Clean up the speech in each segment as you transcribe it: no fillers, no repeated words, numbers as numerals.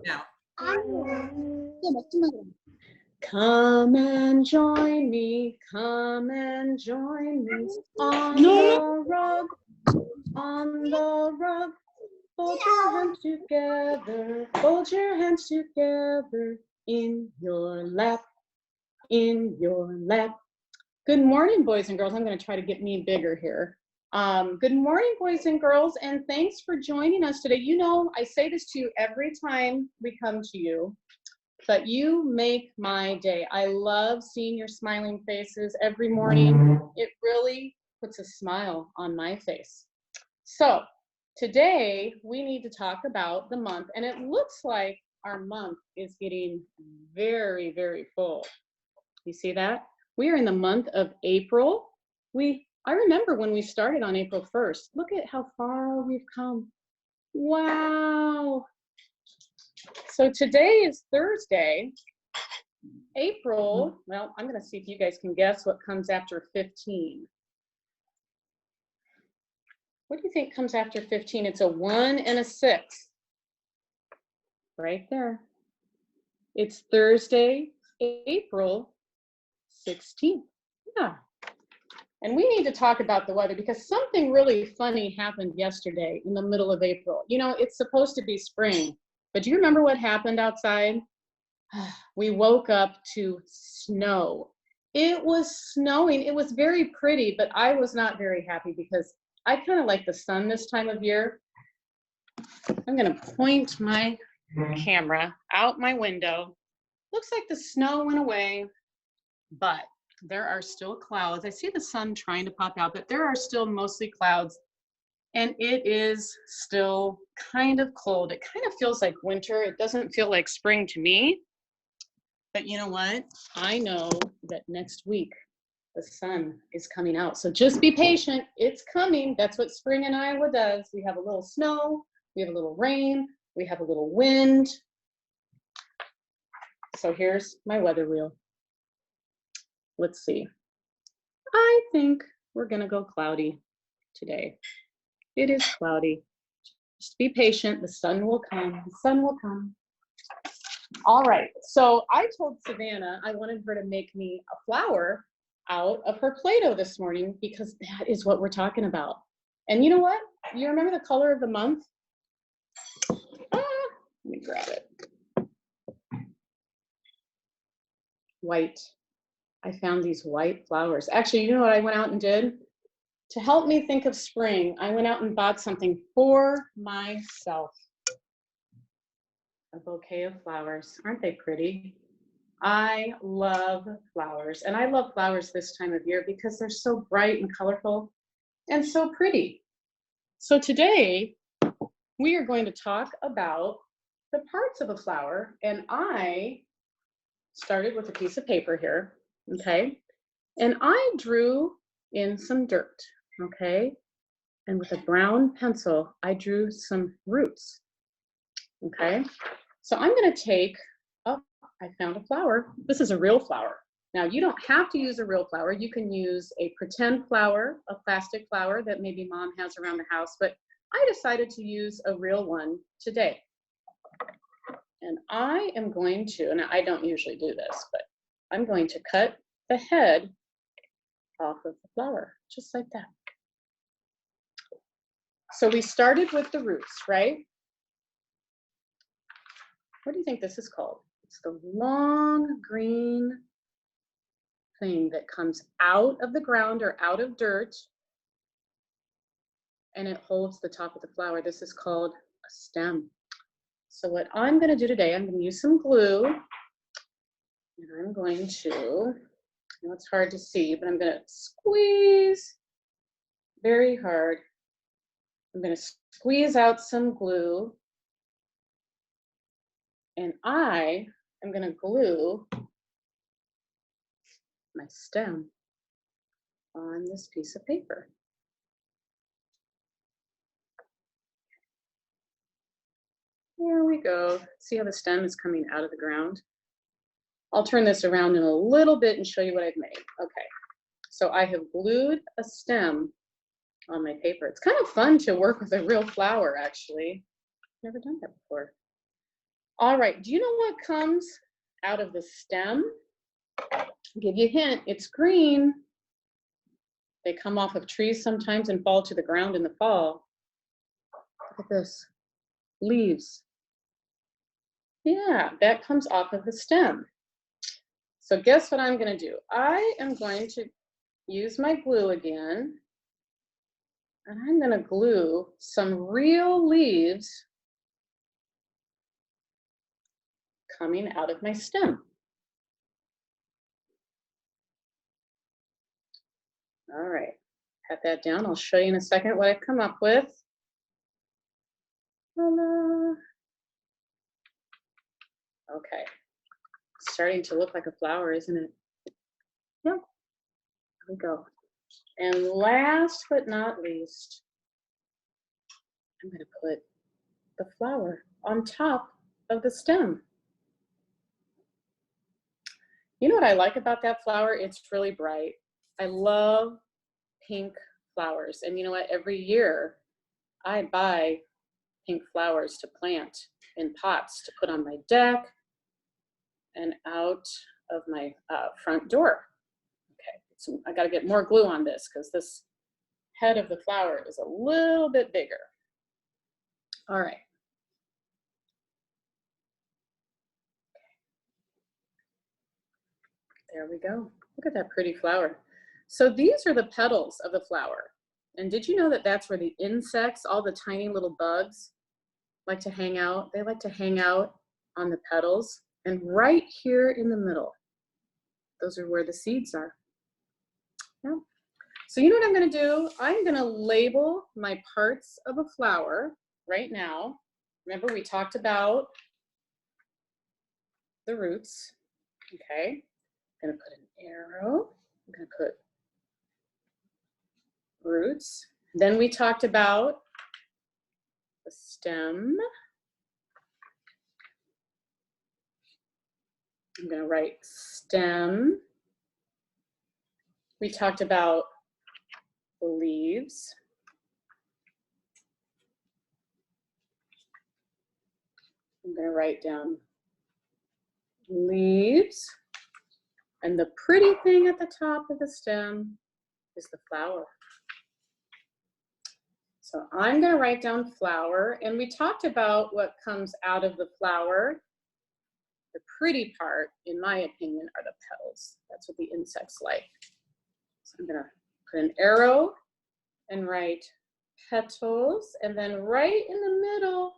Now. Come and join me on the rug, Fold your hands together in your lap. Good morning, boys and girls. I'm going to try to get me bigger here. Good morning, boys and girls, and thanks for joining us today. You know, I say this to you every time we come to you, but you make my day. I love seeing your smiling faces every morning. It really puts a smile on my face. So today we need to talk about the month, and it looks like our month is getting very, very full. You see that? We are in the month of April. I remember when we started on April 1st. Look at how far we've come. Wow. So today is Thursday, April. Well, I'm going to see if you guys can guess what comes after 15. What do you think comes after 15? It's a 1 and a 6. Right there. It's Thursday, April 16th. Yeah. And we need to talk about the weather because something really funny happened yesterday in the middle of April. You know, it's supposed to be spring, but do you remember what happened outside? We woke up to snow. It was snowing. It was very pretty, but I was not very happy because I kind of like the sun this time of year. I'm going to point my camera out my window. Looks like the snow went away, but there are still clouds. I see the sun trying to pop out, but there are still mostly clouds, and it is still kind of cold. It kind of feels like winter. It doesn't feel like spring to me, but you know what? I know that next week the sun is coming out, so just be patient. It's coming. That's what spring in Iowa does. We have a little snow, we have a little rain, we have a little wind. So here's my weather wheel. Let's see. I think we're gonna go cloudy today. It is cloudy. Just be patient. The sun will come. The sun will come. All right. So I told Savannah I wanted her to make me a flower out of her Play-Doh this morning because that is what we're talking about. And you know what? You remember the color of the month? Let me grab it. White. I found these white flowers. Actually, you know what I went out and did? To help me think of spring, I went out and bought something for myself. A bouquet of flowers. Aren't they pretty? I love flowers, and I love flowers this time of year because they're so bright and colorful and so pretty. So today, we are going to talk about the parts of a flower, and I started with a piece of paper here. Okay, and I drew in some dirt, okay, and with a brown pencil, I drew some roots, okay. So I'm going to take, oh, I found a flower. This is a real flower. Now, you don't have to use a real flower. You can use a pretend flower, a plastic flower that maybe mom has around the house, but I decided to use a real one today. And I am going to, and I don't usually do this, but I'm going to cut the head off of the flower, just like that. So we started with the roots, right? What do you think this is called? It's the long green thing that comes out of the ground or out of dirt, and it holds the top of the flower. This is called a stem. So what I'm going to do today, I'm going to use some glue, and I'm going to, I know it's hard to see, but I'm going to squeeze very hard. I'm going to squeeze out some glue, and I am going to glue my stem on this piece of paper. There we go. See how the stem is coming out of the ground? I'll turn this around in a little bit and show you what I've made. Okay, so I have glued a stem on my paper. It's kind of fun to work with a real flower, actually. Never done that before. All right, do you know what comes out of the stem? I'll give you a hint, it's green. They come off of trees sometimes and fall to the ground in the fall. Look at this, leaves. Yeah, that comes off of the stem. So guess what I'm gonna do? I am going to use my glue again, and I'm gonna glue some real leaves coming out of my stem. All right, pat that down. I'll show you in a second what I've come up with. Ta-da. Okay, it's starting to look like a flower, isn't it? Yep, here we go. And last but not least, I'm gonna put the flower on top of the stem. You know what I like about that flower? It's really bright. I love pink flowers. And you know what? Every year I buy pink flowers to plant in pots to put on my deck and out of my front door. Okay, so I got to get more glue on this because this head of the flower is a little bit bigger. All right. There we go. Look at that pretty flower. So these are the petals of the flower. And did you know that that's where the insects, all the tiny little bugs, like to hang out? They like to hang out on the petals. And right here in the middle, those are where the seeds are. Yeah. So you know what I'm going to do? I'm going to label my parts of a flower right now. Remember, we talked about the roots. Okay. I'm going to put an arrow. I'm going to put roots. Then we talked about the stem. I'm going to write stem. We talked about the leaves. I'm going to write down leaves. And the pretty thing at the top of the stem is the flower. So I'm going to write down flower. And we talked about what comes out of the flower. The pretty part, in my opinion, are the petals. That's what the insects like. So I'm going to put an arrow and write petals. And then right in the middle,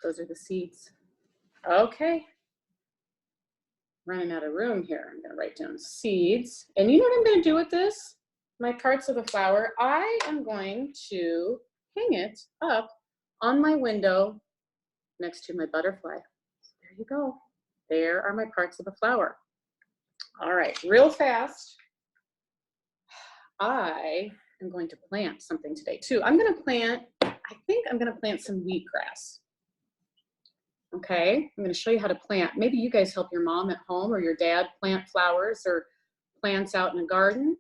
those are the seeds. Okay. Running out of room here. I'm going to write down seeds. And you know what I'm going to do with this? My parts of the flower, I am going to hang it up on my window next to my butterfly. There you go. There are my parts of the flower. All right, real fast. I am going to plant something today too. I'm going to plant, I think I'm going to plant some wheatgrass. Okay, I'm going to show you how to plant. Maybe you guys help your mom at home or your dad plant flowers or plants out in a garden.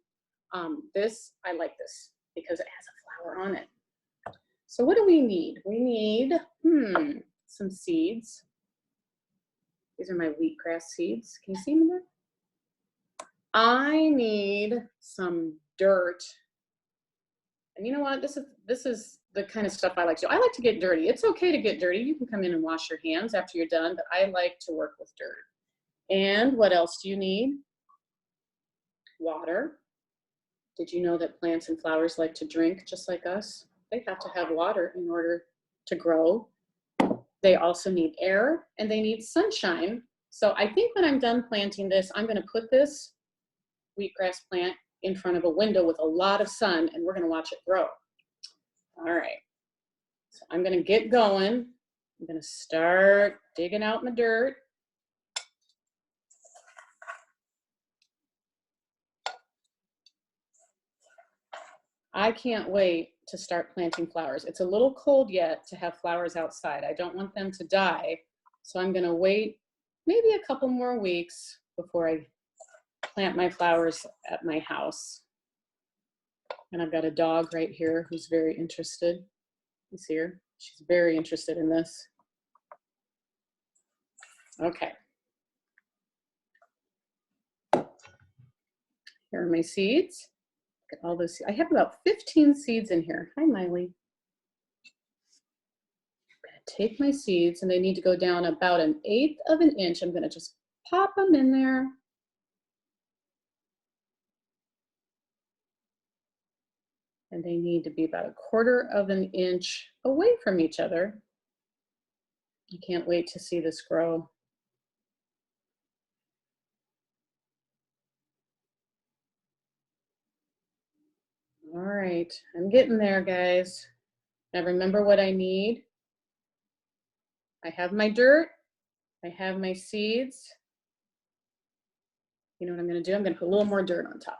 I like this because it has a flower on it. So what do we need? We need some seeds. These are my wheatgrass seeds. Can you see them there? I need some dirt. And you know what? This is the kind of stuff I like to do. I like to get dirty. It's okay to get dirty. You can come in and wash your hands after you're done, but I like to work with dirt. And what else do you need? Water. Did you know that plants and flowers like to drink just like us? They have to have water in order to grow. They also need air and they need sunshine. So I think when I'm done planting this, I'm going to put this wheatgrass plant in front of a window with a lot of sun and we're going to watch it grow. All right. So I'm going to get going. I'm going to start digging out my dirt. I can't wait to start planting flowers. It's a little cold yet to have flowers outside. I don't want them to die. So I'm going to wait maybe a couple more weeks before I plant my flowers at my house. And I've got a dog right here who's very interested. He's here. She's very interested in this. Okay. Here are my seeds. Look at all those. I have about 15 seeds in here. Hi, Miley. I'm going to take my seeds, and they need to go down about 1/8 of an inch. I'm going to just pop them in there. And they need to be about 1/4 of an inch away from each other. I can't wait to see this grow. All right, I'm getting there, guys. Now remember what I need. I have my dirt, I have my seeds. You know what I'm gonna do? I'm gonna put a little more dirt on top.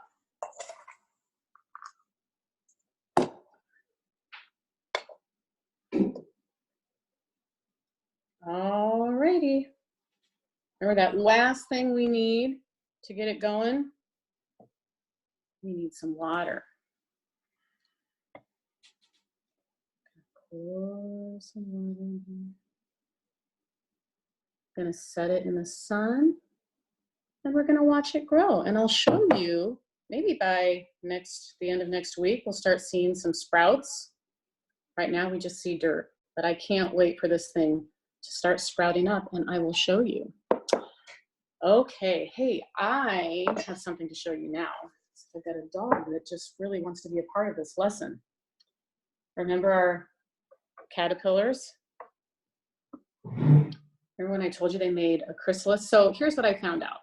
All righty. Remember that last thing we need to get it going? We need some water. Pour some water in here. I'm gonna set it in the sun, and we're gonna watch it grow. And I'll show you, maybe by the end of next week, we'll start seeing some sprouts. Right now we just see dirt, but I can't wait for this thing to start sprouting up, and I will show you. Okay, hey, I have something to show you now. I've got a dog that just really wants to be a part of this lesson. Remember our caterpillars? Remember when I told you they made a chrysalis? So here's what I found out.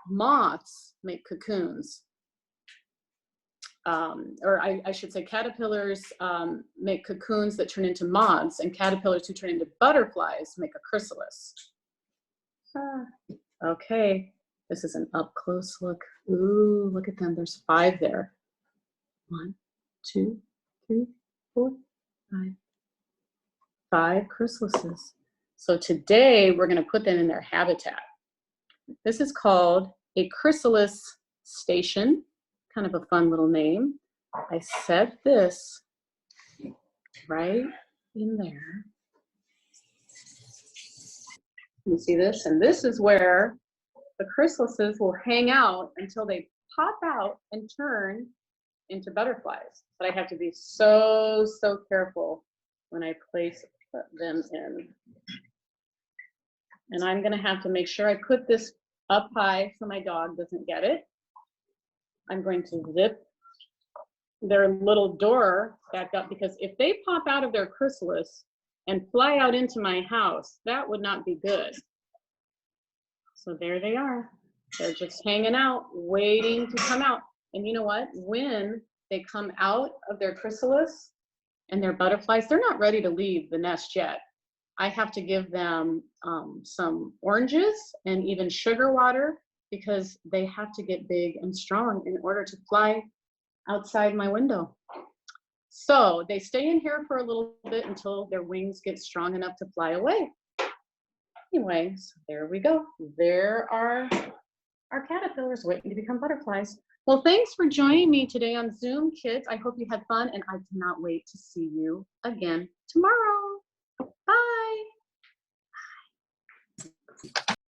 Moths make cocoons. Or I should say caterpillars make cocoons that turn into moths, and caterpillars who turn into butterflies make a chrysalis. Okay, this is an up close look. Ooh, look at them, there's 5 there. 1, 2, 3, 4, 5. 5 chrysalises. So today we're gonna put them in their habitat. This is called a chrysalis station. Kind of a fun little name. I set this right in there. You see this? And this is where the chrysalises will hang out until they pop out and turn into butterflies. But I have to be so careful when I place them in. And I'm gonna have to make sure I put this up high so my dog doesn't get it. I'm going to zip their little door back up, because if they pop out of their chrysalis and fly out into my house, that would not be good. So there they are. They're just hanging out, waiting to come out. And you know what? When they come out of their chrysalis and they're butterflies, they're not ready to leave the nest yet. I have to give them some oranges and even sugar water, because they have to get big and strong in order to fly outside my window. So they stay in here for a little bit until their wings get strong enough to fly away. Anyway, so there we go. There are our caterpillars waiting to become butterflies. Well, thanks for joining me today on Zoom, kids. I hope you had fun, and I cannot wait to see you again tomorrow. Bye.